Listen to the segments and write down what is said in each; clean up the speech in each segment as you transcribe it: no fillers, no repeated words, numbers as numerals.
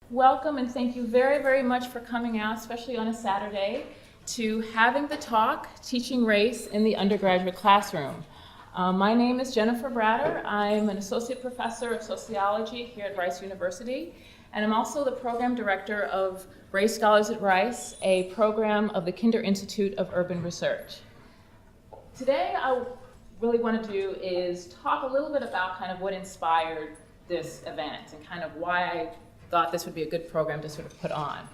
Welcome and thank you very, very much for coming out, especially on a Saturday, to having the talk, Teaching Race in the Undergraduate Classroom. My name is Jenifer Bratter. I'm an associate professor of sociology here at Rice University, and I'm also the program director of Race Scholars at Rice, a program of the Kinder Institute of Urban Research. Today, I really want to do is talk a little bit about kind of what inspired this event and kind of why I thought this would be a good program to sort of put on.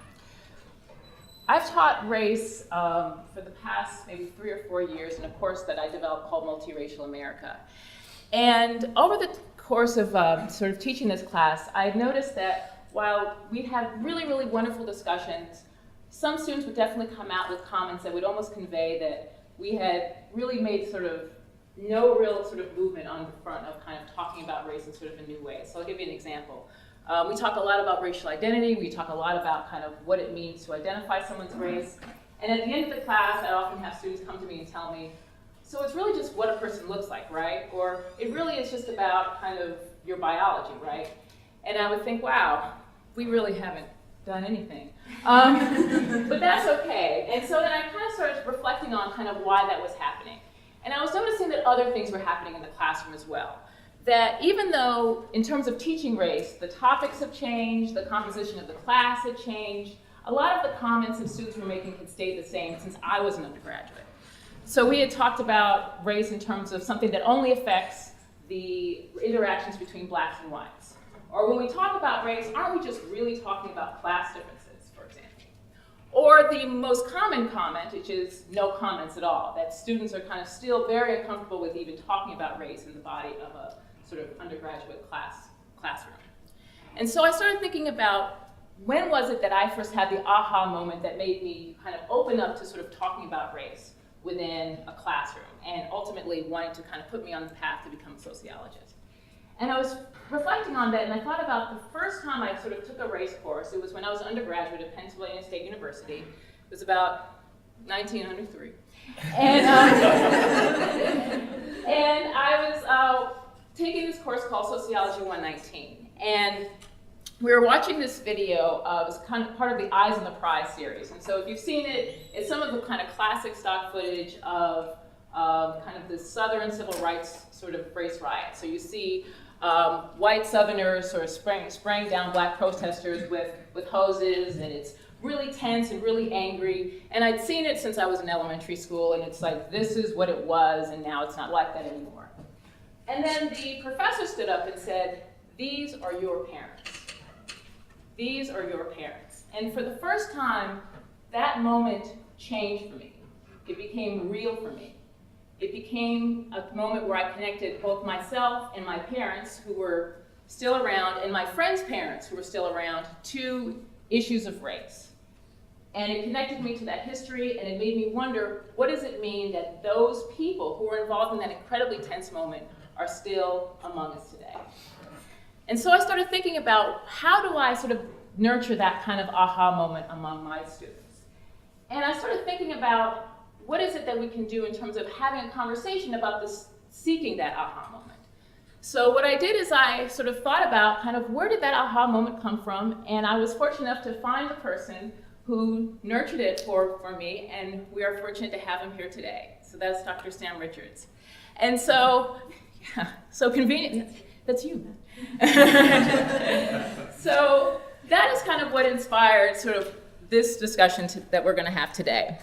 I've taught race for the past maybe 3 or 4 years in a course that I developed called Multiracial America. And over the course of sort of teaching this class, I've noticed that while we had really, really wonderful discussions, some students would definitely come out with comments that would almost convey that we had really made sort of no real sort of movement on the front of kind of talking about race in sort of a new way. So I'll give you an example. We talk a lot about racial identity. We talk a lot about kind of what it means to identify someone's race. And at the end of the class, I often have students come to me and tell me, so it's really just what a person looks like, right? Or it really is just about kind of your biology, right? And I would think, wow, we really haven't done anything. But that's okay. And so then I kind of started reflecting on kind of why that was happening. And I was noticing that other things were happening in the classroom as well. That even though, in terms of teaching race, the topics have changed, the composition of the class had changed, a lot of the comments that students were making had stayed the same since I was an undergraduate. So we had talked about race in terms of something that only affects the interactions between blacks and whites. Or when we talk about race, aren't we just really talking about class differences, for example? Or the most common comment, which is no comments at all, that students are kind of still very uncomfortable with even talking about race in the body of a sort of undergraduate classroom. And so I started thinking about when was it that I first had the aha moment that made me kind of open up to sort of talking about race within a classroom and ultimately wanting to kind of put me on the path to become a sociologist. And I was reflecting on that and I thought about the first time I sort of took a race course. It was when I was an undergraduate at Pennsylvania State University. It was about 1903. And I was taking this course called Sociology 119. And we were watching this video, it was kind of part of the Eyes on the Prize series. And so if you've seen it, it's some of the kind of classic stock footage of kind of the Southern civil rights sort of race riot. So you see white Southerners sort of spraying down black protesters with hoses, and it's really tense and really angry. And I'd seen it since I was in elementary school, and it's like, this is what it was, and now it's not like that anymore. And then the professor stood up and said, these are your parents. These are your parents. And for the first time, that moment changed for me. It became real for me. It became a moment where I connected both myself and my parents, who were still around, and my friends' parents, who were still around, to issues of race. And it connected me to that history, and it made me wonder, what does it mean that those people who were involved in that incredibly tense moment are still among us today? And so I started thinking about, how do I sort of nurture that kind of aha moment among my students? And I started thinking about, what is it that we can do in terms of having a conversation about this, seeking that aha moment? So what I did is I sort of thought about kind of where did that aha moment come from, and I was fortunate enough to find the person who nurtured it for me, and we are fortunate to have him here today. So that's Dr. Sam Richards. And so, yeah, so convenient, that's you. So that is kind of what inspired sort of this discussion that we're gonna have today.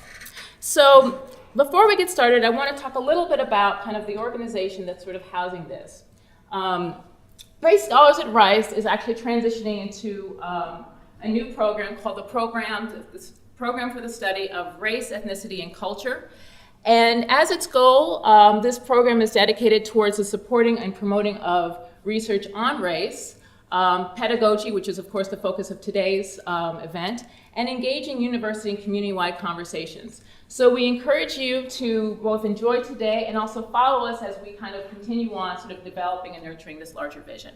So before we get started, I want to talk a little bit about kind of the organization that's sort of housing this. Race Scholars at Rice is actually transitioning into a new program called the Program for the Study of Race, Ethnicity, and Culture. And as its goal, this program is dedicated towards the supporting and promoting of research on race, pedagogy, which is of course the focus of today's event, and engaging university and community-wide conversations. So we encourage you to both enjoy today and also follow us as we kind of continue on sort of developing and nurturing this larger vision.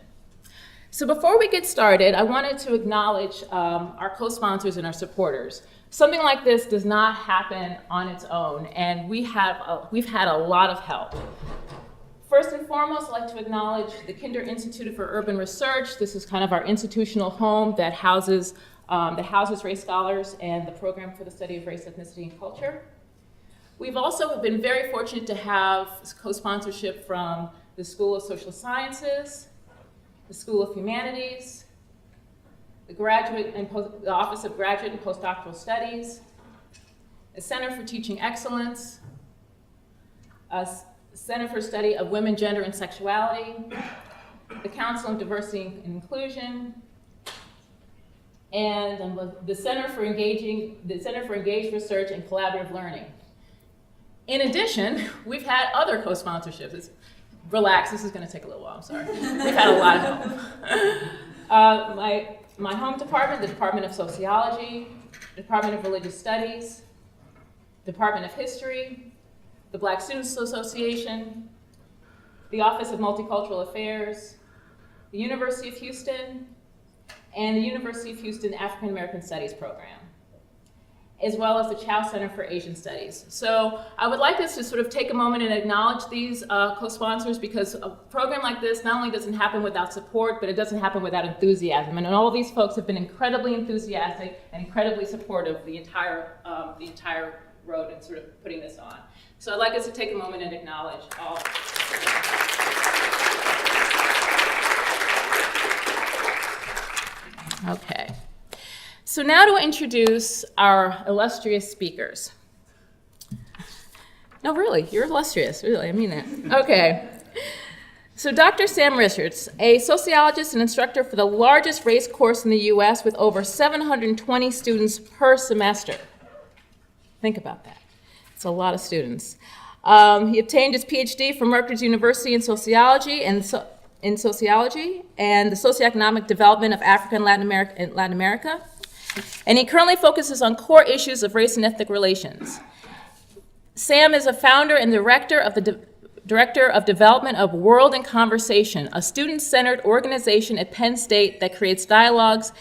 So before we get started, I wanted to acknowledge our co-sponsors and our supporters. Something like this does not happen on its own, and we've had a lot of help. First and foremost, I'd like to acknowledge the Kinder Institute for Urban Research. This is kind of our institutional home that houses race scholars and the program for the study of race, ethnicity, and culture. We've also been very fortunate to have co-sponsorship from the School of Social Sciences, the School of Humanities, the Office of Graduate and Postdoctoral Studies, the Center for Teaching Excellence, a Center for Study of Women, Gender, and Sexuality, the Council on Diversity and Inclusion, and the Center for Engaged Research and Collaborative Learning. In addition, we've had other co-sponsorships. Relax, this is going to take a little while, I'm sorry. We've had a lot of help. My home department, the Department of Sociology, Department of Religious Studies, Department of History, the Black Students Association, the Office of Multicultural Affairs, the University of Houston, and the University of Houston African American Studies program, as well as the Chow Center for Asian Studies. So I would like us to sort of take a moment and acknowledge these co-sponsors, because a program like this not only doesn't happen without support, but it doesn't happen without enthusiasm. And all of these folks have been incredibly enthusiastic and incredibly supportive the entire road and sort of putting this on. So I'd like us to take a moment and acknowledge all. Okay. So now to introduce our illustrious speakers. No, really, you're illustrious, really, I mean that. Okay. So Dr. Sam Richards, a sociologist and instructor for the largest race course in the US with over 720 students per semester. Think about that. It's a lot of students. He obtained his Ph.D. from Rutgers University in sociology and the socioeconomic development of Africa and Latin America. And he currently focuses on core issues of race and ethnic relations. Sam is a founder and director of development of World in Conversation, a student-centered organization at Penn State that creates dialogues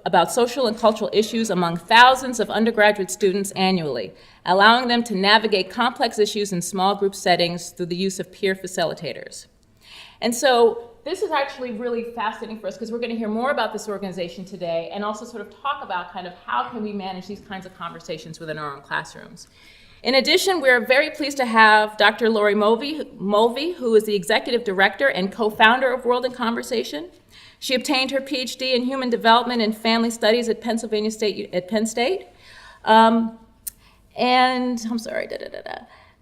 about social and cultural issues among thousands of undergraduate students annually, allowing them to navigate complex issues in small group settings through the use of peer facilitators. And so this is actually really fascinating for us, because we're going to hear more about this organization today and also sort of talk about kind of how can we manage these kinds of conversations within our own classrooms. In addition, we're very pleased to have Dr. Laurie Mulvey, who is the executive director and co-founder of World in Conversation. She obtained her Ph.D. in Human Development and Family Studies at Penn State.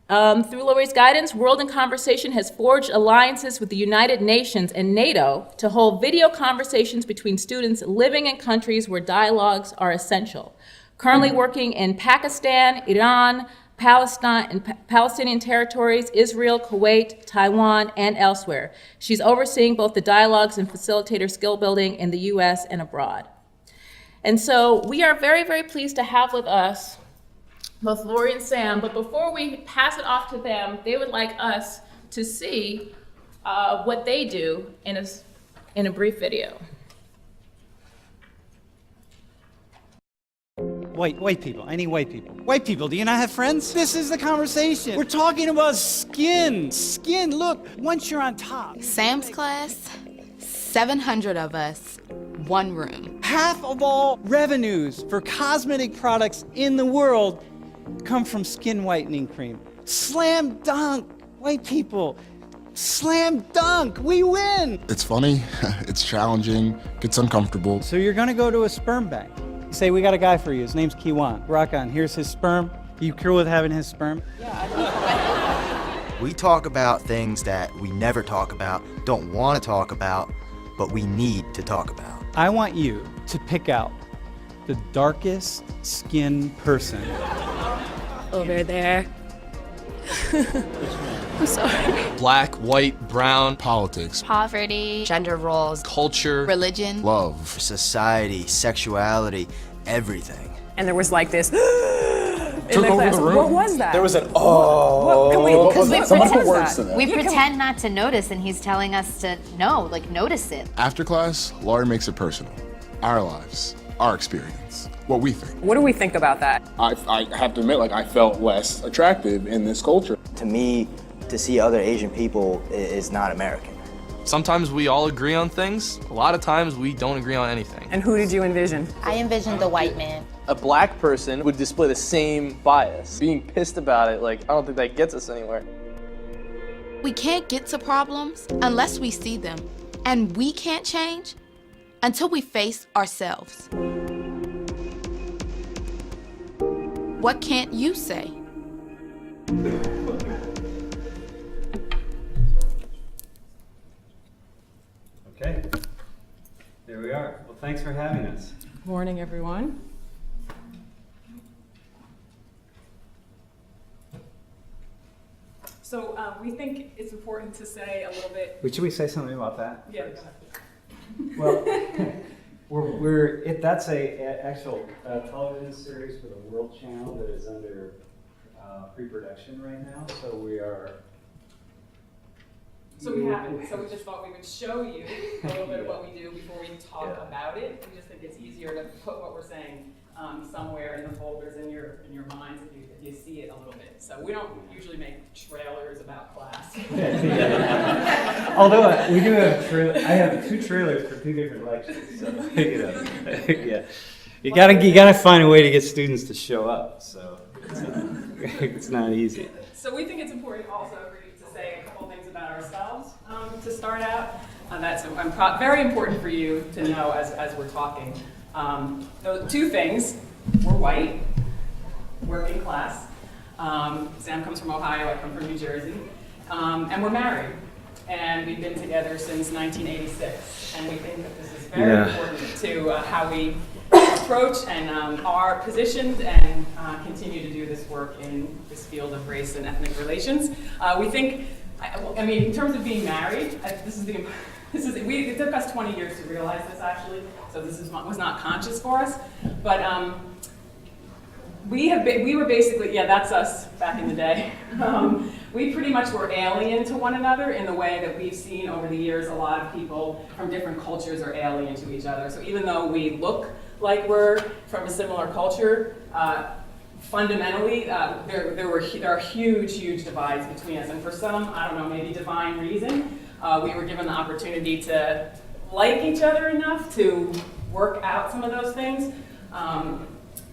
Through Laurie's guidance, World in Conversation has forged alliances with the United Nations and NATO to hold video conversations between students living in countries where dialogues are essential. Currently working in Pakistan, Iran, Palestine, and Palestinian territories, Israel, Kuwait, Taiwan, and elsewhere. She's overseeing both the dialogues and facilitator skill building in the US and abroad. And so we are very, very pleased to have with us both Laurie and Sam, but before we pass it off to them, they would like us to see what they do in a brief video. White people, any white people. White people, do you not have friends? This is the conversation. We're talking about skin. Skin, look, once you're on top. Sam's class, 700 of us, one room. Half of all revenues for cosmetic products in the world come from skin whitening cream. Slam dunk, white people. Slam dunk, we win. It's funny, it's challenging, gets uncomfortable. So you're gonna go to a sperm bank. You say, we got a guy for you, his name's Kiwan. Rock on, here's his sperm. You cool with having his sperm? We talk about things that we never talk about, don't want to talk about, but we need to talk about. I want you to pick out the darkest skin person. Over there. I'm sorry. Black, white, brown. Politics, Poverty, gender roles, Culture. religion. love. Society, sexuality, everything. And there was like this in Took the over class. the room. What was that? There was an oh. Can we, Because we someone put pretend words that? to that. We pretend not to notice, and he's telling us to notice it. After class, Laurie makes it personal. Our lives, our experience, what we think. What do we think about that? I have to admit, I felt less attractive in this culture. To me, to see other Asian people is not American. Sometimes we all agree on things. A lot of times we don't agree on anything. And who did you envision? I envisioned the white man. A black person would display the same bias. Being pissed about it, like, I don't think that gets us anywhere. We can't get to problems unless we see them. And we can't change until we face ourselves. What can't you say? Okay, there we are. Well, thanks for having us. Morning, everyone. So we think it's important to say a little bit. Should we say something about that? Yeah. Well, that's a actual television series for the World Channel that is under pre-production right now. So we are. So we just thought we would show you a little bit of what we do before we talk about it. We just think it's easier to put what we're saying somewhere in the folders in your minds if you see it a little bit. So we don't usually make trailers about class. Although we do have I have 2 trailers for 2 different lectures. So yeah, you gotta find a way to get students to show up. So it's not easy. So we think it's important also for you to say a couple things about ourselves to start out. That's very important for you to know as we're talking. 2 things: we're white, working class. Sam comes from Ohio, I come from New Jersey, and we're married. And we've been together since 1986. And we think that this is very important to how we approach and are positioned and continue to do this work in this field of race and ethnic relations. We think, I mean, in terms of being married, it took us 20 years to realize this actually, so this was not conscious for us, but we were basically, that's us back in the day. We pretty much were alien to one another in the way that we've seen over the years a lot of people from different cultures are alien to each other. So even though we look like we're from a similar culture, fundamentally, there are huge divides between us. And for some, I don't know, maybe divine reason, we were given the opportunity to like each other enough to work out some of those things,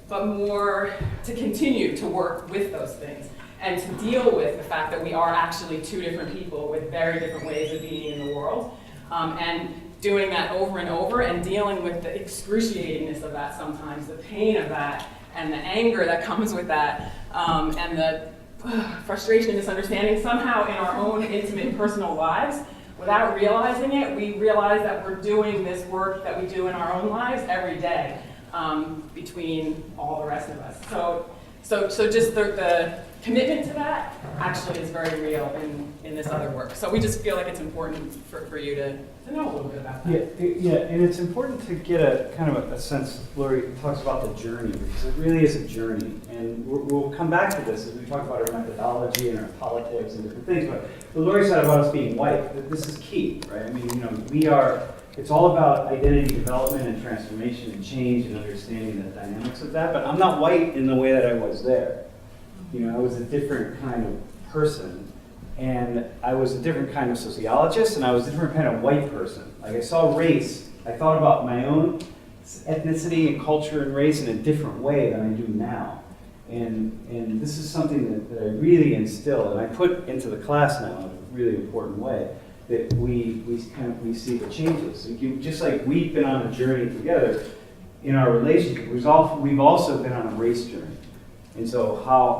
but more to continue to work with those things and to deal with the fact that we are actually 2 different people with very different ways of being in the world. And doing that over and over and dealing with the excruciatingness of that sometimes, the pain of that, and the anger that comes with that, and the frustration and misunderstanding somehow in our own intimate personal lives. Without realizing it, we realize that we're doing this work that we do in our own lives every day between all the rest of us. So just the commitment to that actually is very real in this other work. So we just feel like it's important for you to know a little bit about that. Yeah, and it's important to get a kind of a sense. Laurie talks about the journey, because it really is a journey, and we'll come back to this as we talk about our methodology and our politics and different things. But Laurie said about us being white, that this is key, right? I mean, we are. It's all about identity development and transformation and change and understanding the dynamics of that. But I'm not white in the way that I was there. I was a different kind of person, and I was a different kind of sociologist, and I was a different kind of white person. Like, I saw race, I thought about my own ethnicity and culture and race in a different way than I do now. And this is something that I really instill, and I put into the class now in a really important way, that we see the changes. Just like we've been on a journey together in our relationship, we've also been on a race journey. And so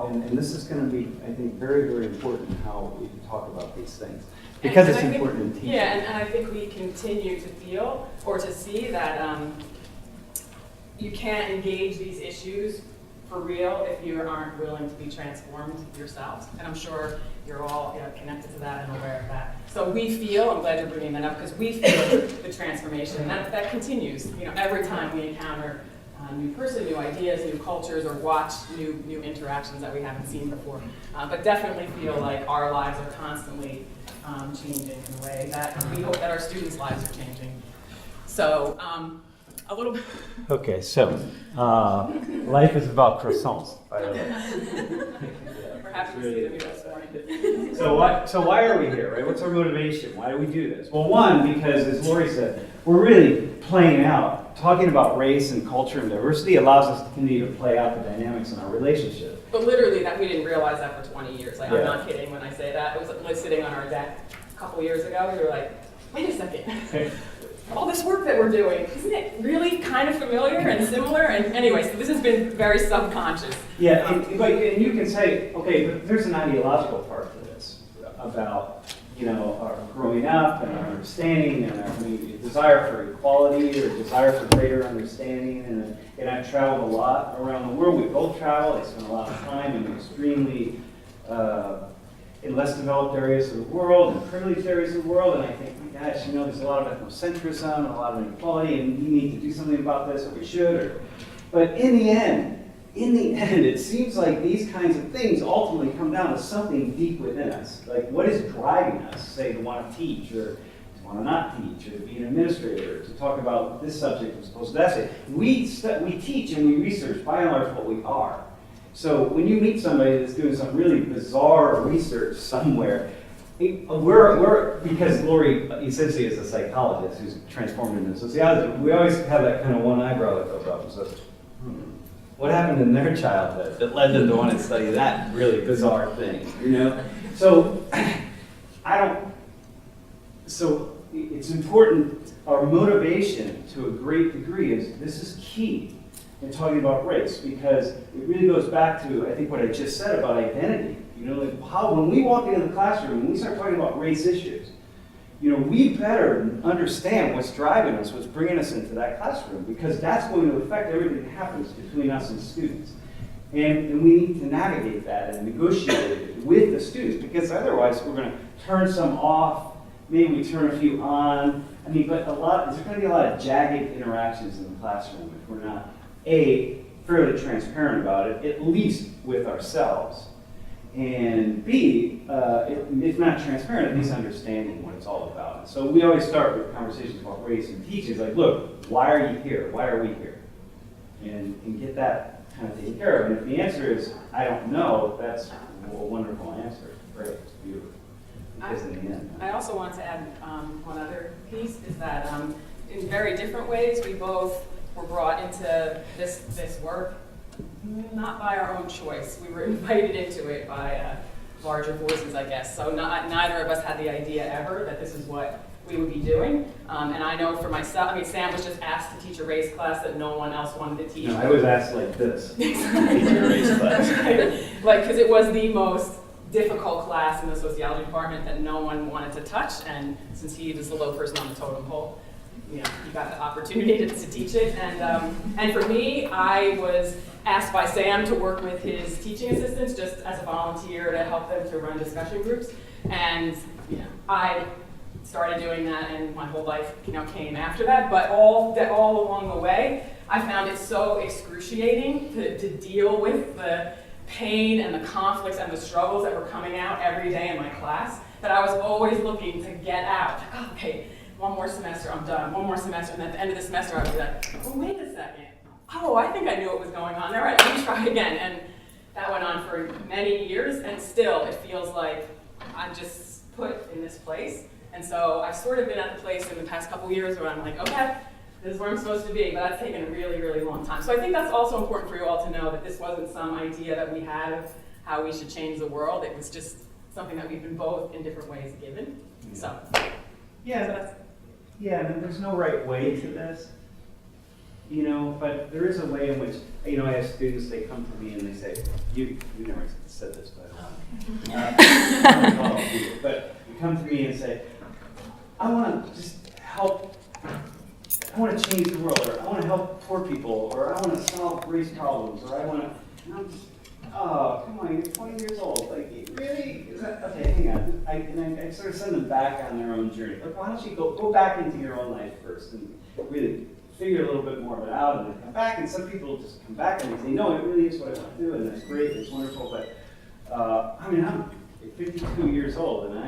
and this is going to be, I think, very, very important how we talk about these things. Because it's important in teaching. Yeah, and I think we continue to feel or to see that you can't engage these issues for real if you aren't willing to be transformed yourselves. And I'm sure you're all connected to that and aware of that. So we feel, I'm glad you're bringing that up, because we feel the transformation. That continues. Every time we encounter a new person, new ideas, new cultures, or watch new interactions that we haven't seen before. But definitely feel like our lives are constantly changing in a way that we hope that our students' lives are changing. So a little bit. Okay, so life is about croissants, by the way. We're happy to see them here this morning. So why are we here, right? What's our motivation? Why do we do this? Well, one, because as Laurie said, we're really playing out, talking about race and culture and diversity allows us to continue to play out the dynamics in our relationship. But literally, that we didn't realize that for 20 years. Like, Yeah. I'm not kidding when I say that. It was like sitting on our deck a couple years ago. We were like, wait a second. All this work that we're doing, isn't it really kind of familiar and similar? And anyway, so this has been very subconscious. Yeah, and you can say, okay, but there's an ideological part to this about, our growing up and our understanding and our desire for equality or desire for greater understanding. And I've traveled a lot around the world. We both travel. I spent a lot of time in extremely in less developed areas of the world and privileged areas of the world. And I think, my gosh, there's a lot of ethnocentrism and a lot of inequality, and we need to do something about this, or we should. But in the end, it seems like these kinds of things ultimately come down to something deep within us. Like, what is driving us, say, to want to teach, or to want to not teach, or to be an administrator, to talk about this subject as opposed to that subject? We teach and we research, by and large, what we are. So when you meet somebody that's doing some really bizarre research somewhere, we're because Laurie essentially is a psychologist who's transformed into a sociologist, we always have that kind of one eyebrow that goes up and says, what happened in their childhood that led them to want to study that really bizarre thing, So So it's important, our motivation to a great degree this is key in talking about race, because it really goes back to, I think, what I just said about identity. How when we walk into the classroom and we start talking about race issues, we better understand what's driving us, what's bringing us into that classroom, because that's going to affect everything that happens between us and students. And we need to navigate that and negotiate it with the students, because otherwise we're going to turn some off, maybe we turn a few on. But there's going to be a lot of jagged interactions in the classroom if we're not, A, fairly transparent about it, at least with ourselves, and B, if not transparent, at least understanding what it's all about. So we always start with conversations about race and teaching. It's like, look, why are you here? Why are we here? And get that kind of taken care of. And if the answer is, I don't know, that's a wonderful answer. Great, it's beautiful. Because in the end, I also want to add one other piece, is that in very different ways, we both were brought into this work not by our own choice. We were invited into it by larger voices, I guess. So neither of us had the idea ever that this is what we would be doing. And I know for myself, Sam was just asked to teach a race class that no one else wanted to teach. No, I was asked like this. Teach a race class. Because it was the most difficult class in the sociology department that no one wanted to touch, and since he was the low person on the totem pole, he got the opportunity to teach it. And for me, I was asked by Sam to work with his teaching assistants just as a volunteer to help them to run discussion groups. And I started doing that, and my whole life came after that. But all along the way, I found it so excruciating to deal with the pain and the conflicts and the struggles that were coming out every day in my class, that I was always looking to get out. Like, oh, okay, one more semester, I'm done. One more semester, and at the end of the semester, I would be like, oh, wait a second. Oh, I think I knew what was going on. All right, let me try again. And that went on for many years, and still it feels like I'm just put in this place. And so I've sort of been at the place in the past couple years where I'm like, okay, this is where I'm supposed to be, but that's taken a really, really long time. So I think that's also important for you all to know, that this wasn't some idea that we had of how we should change the world. It was just something that we've been both in different ways given. So and there's no right way to this, but there is a way in which, I have students, they come to me and they say, you never said this, but but you come to me and say, I want to just help. I want to change the world, or I want to help poor people, or I want to solve race problems, or I want to, and I'm just, oh, come on, you're 20 years old. Like, really? Is that, okay, hang on. I sort of send them back on their own journey. Like, why don't you go back into your own life first and really figure a little bit more of it out, and then come back. And some people just come back and they say, no, it really is what I want to do, and that's great, it's wonderful, but, I'm 52 years old, and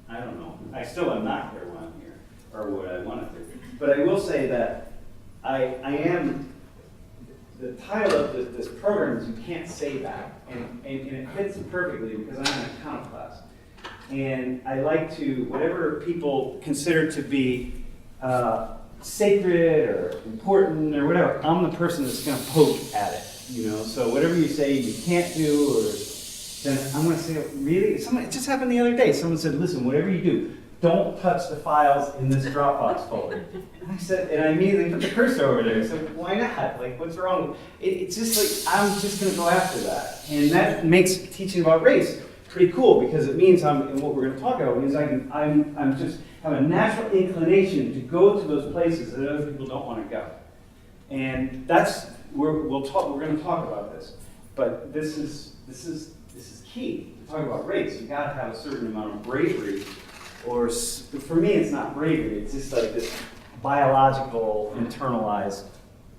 I don't know. I still am not where I'm here, or what I want to do. But I will say that I am, the title of this program is You Can't Say That, and it fits perfectly because I'm in an account class. And I like to, whatever people consider to be sacred or important or whatever, I'm the person that's going to poke at it, you know? So whatever you say you can't do, or then I'm going to say, really? It just happened the other day. Someone said, listen, whatever you do, don't touch the files in this Dropbox folder. And I said, and I immediately put the cursor over there. I said, why not? Like, what's wrong? It's just like, I'm just going to go after that. And that makes teaching about race pretty cool, because it means and what we're going to talk about means I'm just have a natural inclination to go to those places that other people don't want to go. And that's we're going to talk about this. But this is key to talk about race. You got to have a certain amount of bravery. Or for me, it's not bravery. It's just like this biological, internalized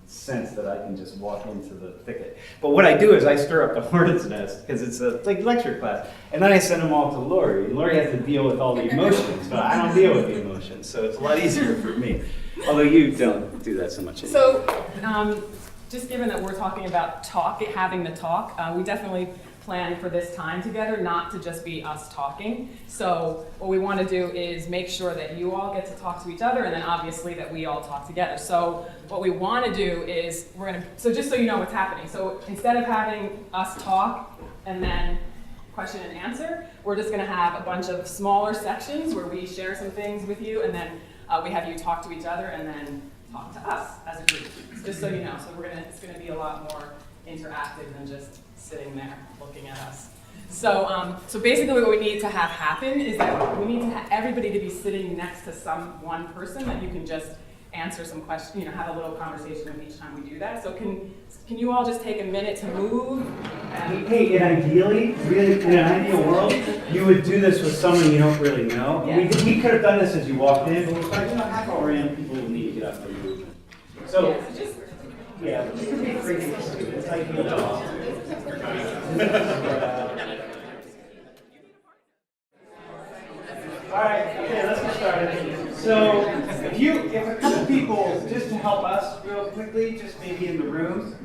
sense that I can just walk into the thicket. But what I do is I stir up the hornet's nest, because it's a lecture class, and then I send them all to Laurie. And Laurie has to deal with all the emotions, but I don't deal with the emotions, so it's a lot easier for me. Although you don't do that so much anymore. So, just given that we're talking about having the talk, we definitely plan for this time together not to just be us talking. So what we want to do is make sure that you all get to talk to each other, and then obviously that we all talk together. So what we want to do is so just so you know what's happening. So instead of having us talk and then question and answer, we're just going to have a bunch of smaller sections where we share some things with you, and then we have you talk to each other and then talk to us as a group. Just so you know. So it's going to be a lot more interactive than just sitting there looking at us. So basically what we need to have happen is that we need to have everybody to be sitting next to one person that you can just answer some questions, have a little conversation with each time we do that. So can you all just take a minute to move? Hey, and ideally, really, in an ideal world, you would do this with someone you don't really know. Yeah. We could have done this as you walked in, but we're like, half hour in, people will need to get up and move. So, it's ideal. All right, okay, let's get started. So, if a couple people, just to help us real quickly, just maybe in the room,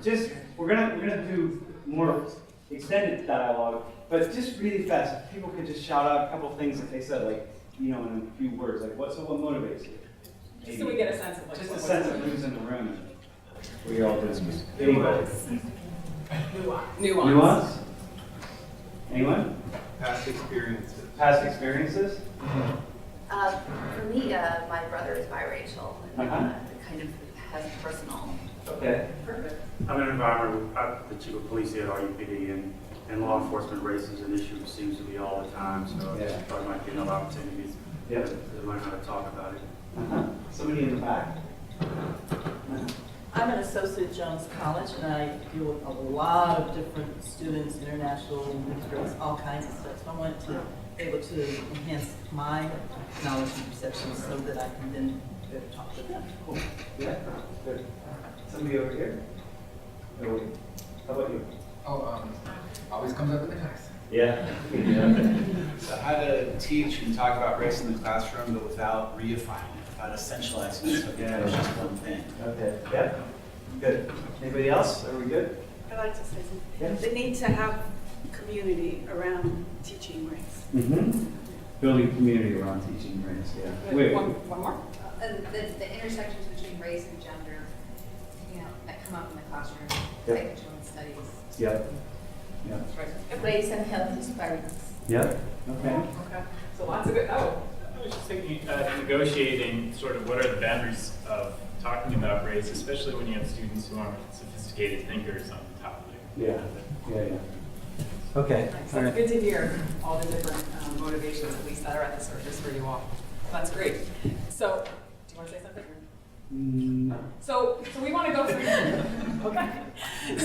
we're gonna do more extended dialogue, but just really fast. If people could just shout out a couple things that they said, like, in a few words, like what motivates you? Just so we get a sense of just a sense of who's in the room. And we all do this. Anybody? Nuance? Anyone? Past experiences. Past experiences? For me, my brother is biracial and kind of has personal. Okay. Perfect. I'm in an environment, I'm the chief of police here at RUPD, and law enforcement race is an issue, seems to be all the time, so there might be another opportunity to learn how to talk about it. Somebody in the back? I'm at Associate Jones College, and I deal with a lot of different students, international, mixed race, all kinds of stuff. So I wanted to be able to enhance my knowledge and perception so that I can then better talk to them. Cool. Yeah, good. Somebody over here? How about you? Always comes up in the class. Yeah. So how to teach and talk about race in the classroom, but without reifying it, without essentializing it, so it's just one thing. Okay, yeah, good. Anybody else? Are we good? I'd like to say something. Yeah. The need to have community around teaching race. Mm-hmm. Building community around teaching race, yeah. Wait. One more? The intersections between race and gender, that come up in the classroom, Yep. like children's studies. Yep. Yeah. Race and health disparities. Yep. Okay. Okay. So lots of good. I was just thinking, negotiating sort of what are the boundaries of talking about race, especially when you have students who aren't sophisticated thinkers on the topic. Yeah. Okay. Nice. That's good to hear all the different motivations, at least that are at the surface for you all. That's great. So, do you want to say something? No. So we want to go through. Okay.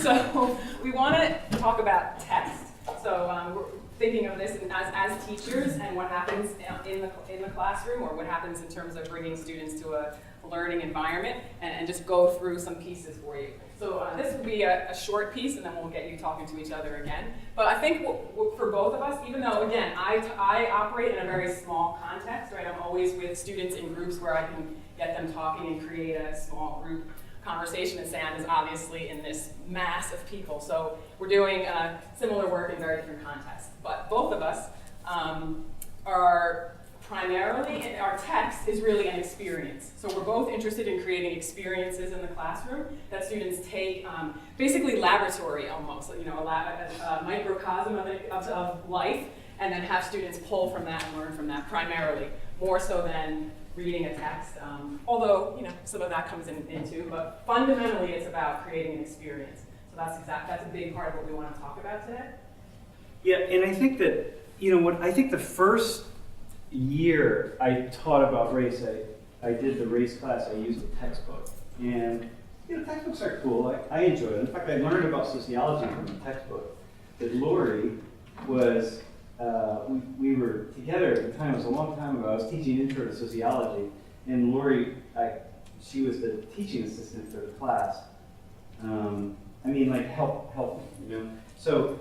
So we want to talk about text. So we're thinking of this as teachers and what happens in the classroom, or what happens in terms of bringing students to a learning environment, and just go through some pieces for you. So this will be a short piece, and then we'll get you talking to each other again. But I think for both of us, even though, again, I operate in a very small context, right? I'm always with students in groups where I can get them talking and create a small group conversation and sand is obviously in this mass of people. So we're doing similar work in very different contexts. But both of us are primarily, our text is really an experience. So we're both interested in creating experiences in the classroom that students take, basically laboratory almost, you know, a microcosm of life, and then have students pull from that and learn from that primarily, more so than reading a text, although, you know, some of that comes into, but fundamentally it's about creating an experience. So that's a big part of what we want to talk about today. Yeah, and I think that, you know, I think the first year I taught about race, I did the race class, I used a textbook. And, you know, textbooks are cool, I enjoy them. In fact, I learned about sociology from a textbook. That Laurie was, we were together at the time, it was a long time ago, I was teaching Intro to Sociology, and Laurie, she was the teaching assistant for the class. I mean, like, help me, you know? So,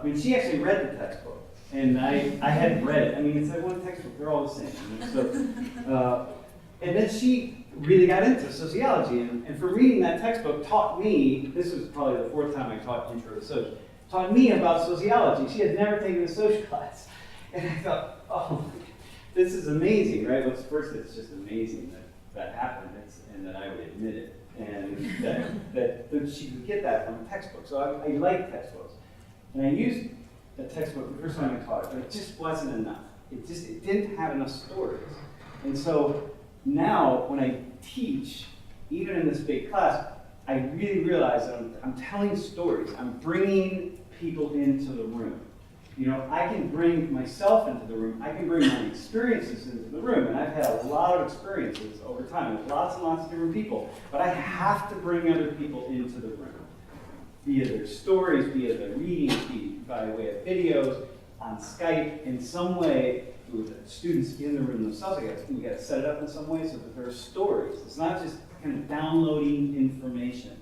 when she actually read the textbook, and I hadn't read it. I mean, it's like one textbook, they're all the same. You know? So, and then she really got into sociology, and for reading that textbook taught me, this was probably the 4th time I taught Intro to Social, taught me about sociology. She had never taken a social class. And I thought, oh, this is amazing, right? Well, first, it's just amazing that happened, and that I would admit it, and that she could get that from a textbook. So I like textbooks. And I used the textbook the first time I taught it, but it just wasn't enough. It didn't have enough stories. And so now when I teach, even in this big class, I really realize that I'm telling stories. I'm bringing people into the room. You know, I can bring myself into the room. I can bring my experiences into the room. And I've had a lot of experiences over time with lots and lots of different people. But I have to bring other people into the room. Via their stories, via their reading, by way of videos, on Skype, in some way, with the students in the room themselves. We got to set it up in some way so that there are stories. It's not just kind of downloading information,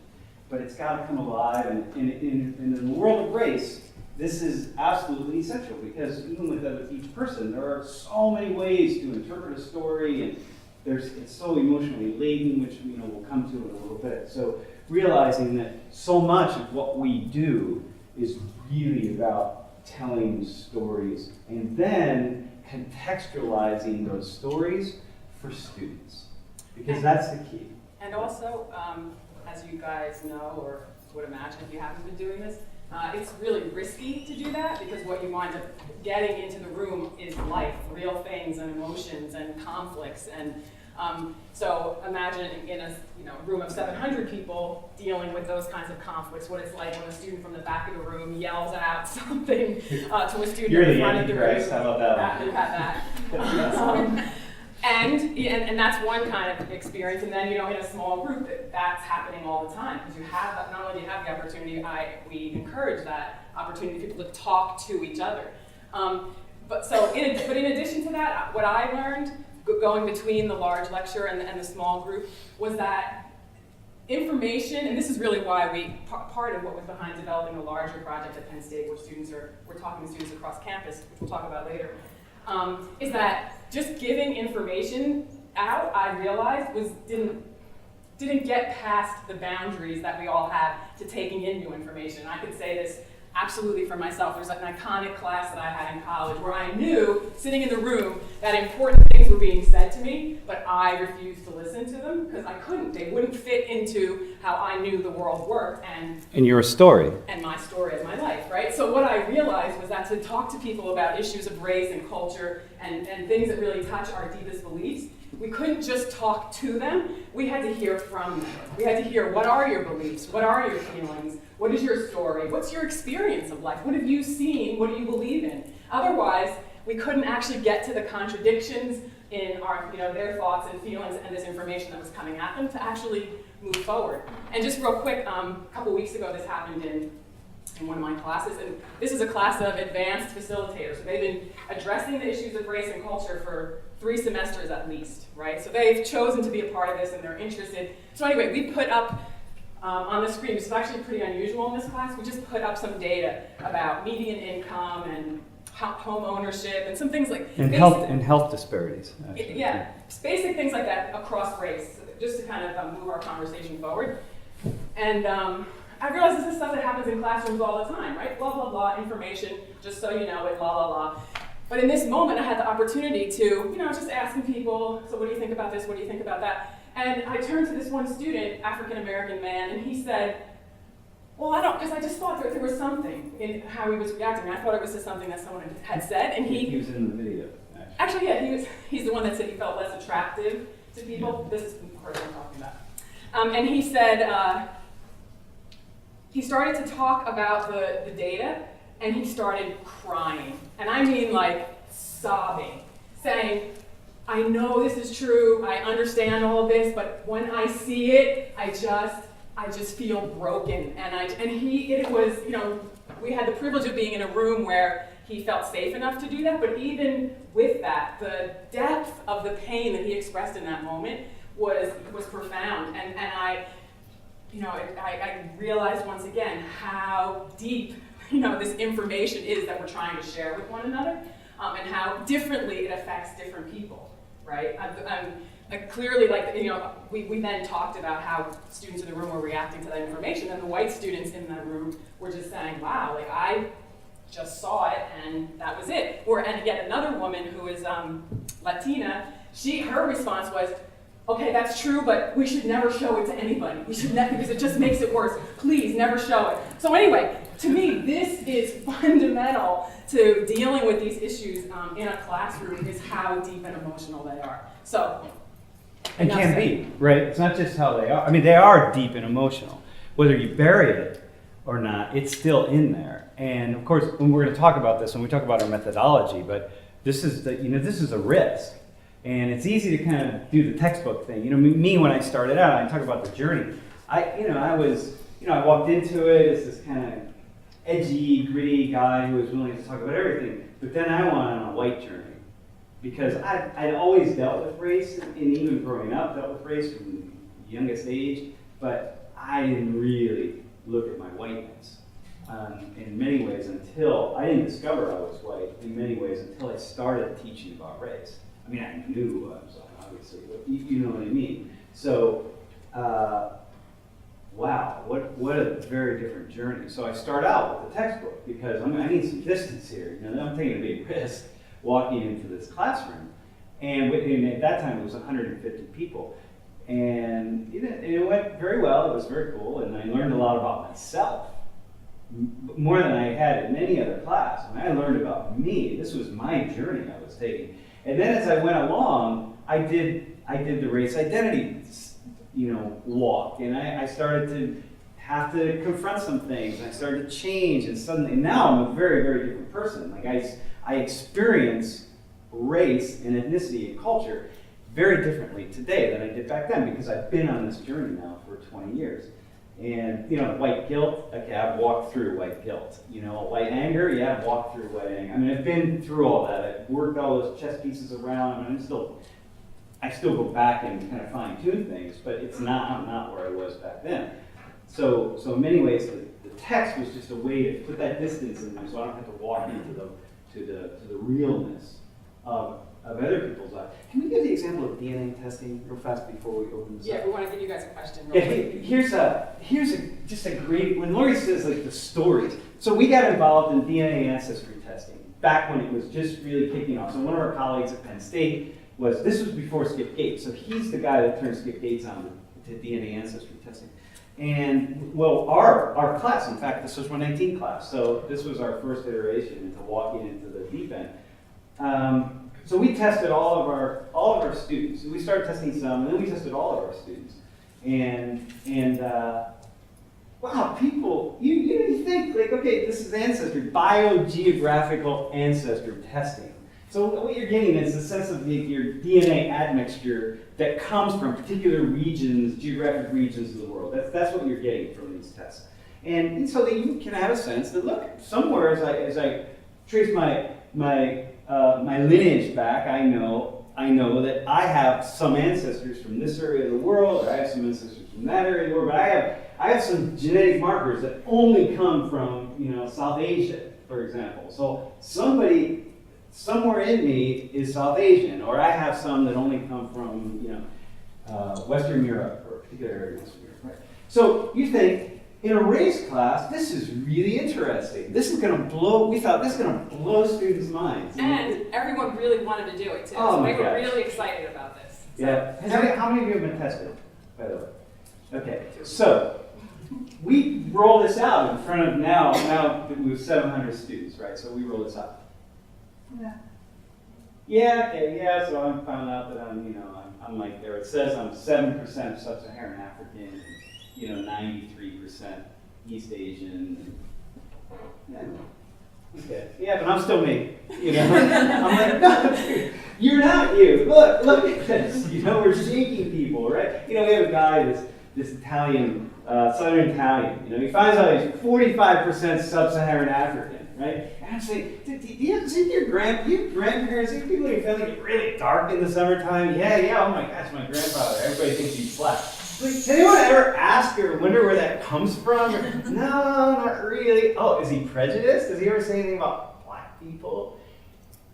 but it's got to come alive. And in the world of race, this is absolutely essential, because even with each person, there are so many ways to interpret a story, and it's so emotionally laden, which we'll come to in a little bit. So realizing that so much of what we do is really about telling stories and then contextualizing those stories for students, because that's the key. And also, as you guys know, or would imagine if you haven't been doing this, it's really risky to do that, because what you wind up getting into the room is life, real things and emotions and conflicts. And so imagine in a room of 700 people dealing with those kinds of conflicts, what it's like when a student from the back of the room yells out something to a student in front of the room. How about that one? You have that. And that's one kind of experience. And then, in a small group, that's happening all the time, because you have, not only do you have the opportunity, we encourage that opportunity for people to talk to each other. But in addition to that, what I learned going between the large lecture and the small group was that information, and this is really why part of what was behind developing a larger project at Penn State, where we're talking to students across campus, which we'll talk about later, is that just giving information out, I realized, didn't get past the boundaries that we all have to taking in new information. I could say this absolutely for myself. There's an iconic class that I had in college where I knew, sitting in the room, that important things were being said to me, but I refused to listen to them because I couldn't. They wouldn't fit into how I knew the world worked and your story. And my story of my life, right? So what I realized was that to talk to people about issues of race and culture and things that really touch our deepest beliefs, we couldn't just talk to them, we had to hear from them. We had to hear, what are your beliefs? What are your feelings? What is your story? What's your experience of life? What have you seen? What do you believe in? Otherwise, we couldn't actually get to the contradictions in our, their thoughts and feelings and this information that was coming at them to actually move forward. And just real quick, a couple weeks ago, this happened in one of my classes, and this is a class of advanced facilitators. So they've been addressing the issues of race and culture for 3 semesters at least, right? So they've chosen to be a part of this and they're interested. So anyway, we put up on the screen, this is actually pretty unusual in this class, we just put up some data about median income and home ownership and some things like And health disparities. Actually. yeah, basic things like that across race, just to kind of move our conversation forward. And I realize this is stuff that happens in classrooms all the time, right? Blah, blah, blah, information, just so you know it, blah, blah, blah. But in this moment, I had the opportunity to, just asking people, so what do you think about this? What do you think about that? And I turned to this one student, African-American man, and he said, well, I don't, because I just thought that there was something in how he was reacting. I thought it was just something that someone had said, and he was in the video. Actually, yeah, he's the one that said he felt less attractive to people. This is the person I'm talking about. And he said, he started to talk about the data, and he started crying. And I mean like sobbing, saying, I know this is true, I understand all of this, but when I see it, I just feel broken. And it was, we had the privilege of being in a room where he felt safe enough to do that, but even with that, the depth of the pain that he expressed in that moment was profound. And I realized once again how deep, this information is that we're trying to share with one another, and how differently it affects different people, right? Clearly, we then talked about how students in the room were reacting to that information, and the white students in that room were just saying, wow, I just saw it, and that was it. And yet another woman who is Latina, her response was, okay, that's true, but we should never show it to anybody. We should never, because it just makes it worse. Please, never show it. So anyway, to me, this is fundamental to dealing with these issues in a classroom, is how deep and emotional they are. So, and can be, right? It's not just how they are. I mean, they are deep and emotional. Whether you bury it or not, it's still in there. And of course, when we're going to talk about this, when we talk about our methodology, but this is this is a risk. And it's easy to kind of do the textbook thing. Me when I started out, I talk about the journey. I walked into it as this kind of edgy, gritty guy who was willing to talk about everything. But then I went on a white journey because I'd always dealt with race, and even growing up, dealt with race from the youngest age. But I didn't really look at my whiteness in many ways until I didn't discover I was white. In many ways, until I started teaching about race. I mean, I knew I was obviously, but you know what I mean. So, wow, what a very different journey. So I start out with the textbook because I need some distance here. I'm taking a big risk walking into this classroom, and at that time it was 150 people, and it went very well. It was very cool, and I learned a lot about myself, more than I had in any other class. I learned about me. This was my journey I was taking. And then as I went along, I did the race identity, walk, and I started to have to confront some things. I started to change, and now I'm a very, very different person. Like I experience race and ethnicity and culture very differently today than I did back then because I've been on this journey now for 20 years. And, white guilt, okay, I've walked through white guilt. White anger, yeah, I've walked through white anger. I mean, I've been through all that. I've worked all those chess pieces around, and I still go back and kind of fine tune things, but I'm not where I was back then. So in many ways, the text was just a way to put that distance in there so I don't have to walk into the realness of other people's lives. Can we give the example of DNA testing real fast before we open this up? Yeah, we want to give you guys a question. Yeah, here's just a great, when Laurie says the stories. So we got involved in DNA ancestry testing back when it was just really kicking off. So one of our colleagues at Penn State this was before Skip Gates. So he's the guy that turned Skip Gates on to DNA ancestry testing. And well, our class, in fact, this was 119 class. So this was our first iteration into walking into the deep end. So we tested all of our students. We started testing some, and then we tested all of our students. And wow, people, you think okay, this is ancestry, biogeographical ancestry testing. So what you're getting is the sense of your DNA admixture that comes from particular regions, geographic regions of the world. That's what you're getting from these tests. And so that you can have a sense that look, somewhere as I trace my lineage back, I know that I have some ancestors from this area of the world, or I have some ancestors from that area of the world, but I have some genetic markers that only come from South Asia. for example. So somebody, somewhere in me is South Asian, or I have some that only come from, Western Europe, or a particular area of Western Europe, right? So you think, in a race class, this is really interesting. This is going to blow, we thought this is going to blow students' minds. And everyone really wanted to do it too. Oh so my they were gosh. really excited about this. So. Yeah. How many of you have been tested, by the way? Okay, so we roll this out in front of now we have 700 students, right? So we roll this out. Yeah, okay, yeah, so I found out that I'm like there. It says I'm 7% sub-Saharan African, 93% East Asian. Okay, yeah, but I'm still me, I'm like, no, dude, you're not you. Look at this. We're shaking people, right? We have a guy, this Italian, Southern Italian. He finds out he's 45% sub-Saharan African, right? And I'm saying, do your grandparents, these people in your family get really dark in the summertime? Yeah, oh my gosh, my grandfather. Everybody thinks he's black. Like, has anyone ever ask or wonder where that comes from? No, not really. Oh, is he prejudiced? Does he ever say anything about black people?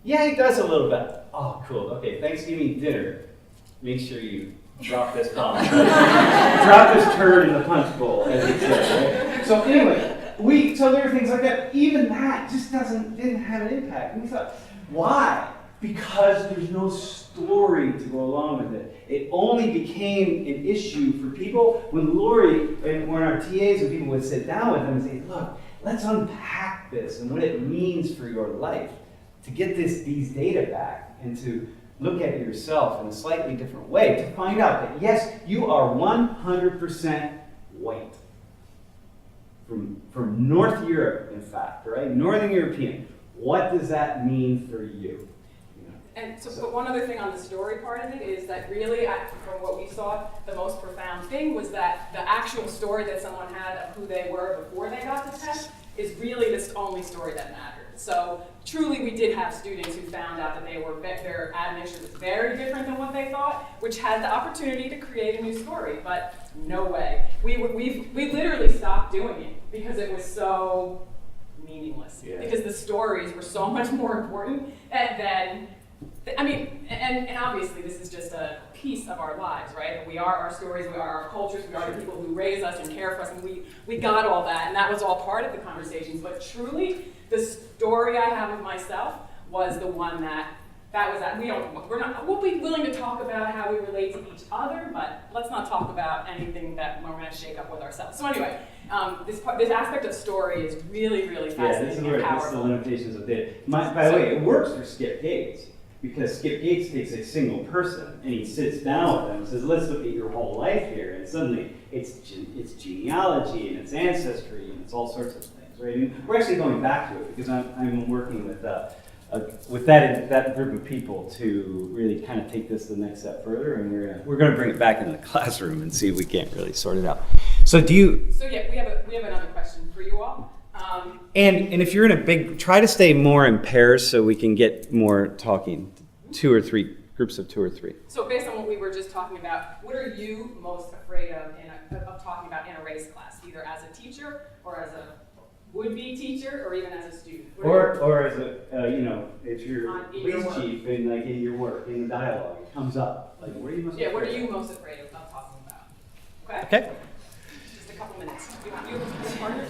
Yeah, he does a little bit. Oh, cool. Okay, Thanksgiving dinner. Make sure you drop this bomb. Drop this turd in the punch bowl, as he said, right? So anyway, so there are things like that. Even that just didn't have an impact. And we thought, why? Because there's no story to go along with it. It only became an issue for people when Laurie and when our TAs and people would sit down with them and say, look, let's unpack this and what it means for your life to get these data back and to look at yourself in a slightly different way to find out that, yes, you are 100% white. From North Europe, in fact, right? Northern European. What does that mean for you? And so, but one other thing on the story part of it is that really, from what we saw, the most profound thing was that the actual story that someone had of who they were before they got the test is really the only story that mattered. So truly, we did have students who found out that their admixture was very different than what they thought, which had the opportunity to create a new story. But no way. We literally stopped doing it because it was so meaningless. Yeah. Because the stories were so much more important than. And obviously this is just a piece of our lives, right? We are our stories, we are our cultures, we are the people who raise us and care for us, and we got all that, and that was all part of the conversations. But truly, the story I have of myself was the one that was that we'll be willing to talk about how we relate to each other, but let's not talk about anything that we're going to shake up with ourselves. So anyway, this aspect of story is really, really fascinating and powerful. This is the limitations of data. By the way, it works for Skip Gates. Because Skip Gates takes a single person and he sits down with them and says, let's look at your whole life here. And suddenly it's genealogy and it's ancestry and it's all sorts of things, right? And we're actually going back to it because I'm working with that group of people to really kind of take this the next step further, and we're going to bring it back into the classroom and see if we can't really sort it out. So yeah, we have another question for you all. And if you're in try to stay more in pairs so we can get more talking, 2 or 3 groups of 2 or 3. So based on what we were just talking about, what are you most afraid of talking about in a race class, either as a teacher or as a would-be teacher or even as a student? Or as if you're police chief and like in your work, in the dialogue, it comes up. Like, what are you most afraid of? What are you most afraid of talking about? Okay? Okay. Just a couple minutes. You partners?